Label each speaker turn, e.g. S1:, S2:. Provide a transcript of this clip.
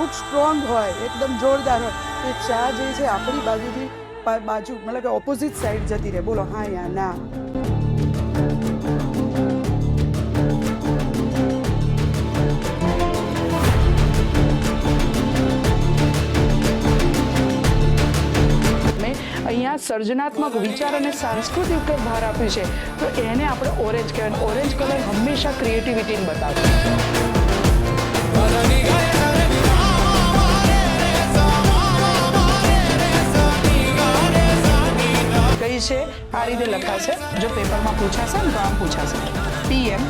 S1: થોડુંક સ્ટ્રોંગ હોય, એકદમ જોરદાર હોય, એ ચા જે છે આપણી બાજુથી બાજુ મતલબ કે ઓપોઝિટ સાઈડ જતી રહે. બોલો હા યા ના. અહીંયા સર્જનાત્મક વિચાર અને સંસ્કૃતિ ઉપર ભાર આપ્યું છે, તો એને આપણે ઓરેન્જ કહેવાય. ઓરેન્જ કલર હંમેશા ક્રિએટિવિટીને બતાવે. કઈ છે આ રીતે લખાશે, જો પેપરમાં પૂછાશે ને તો આમ પૂછાશે PM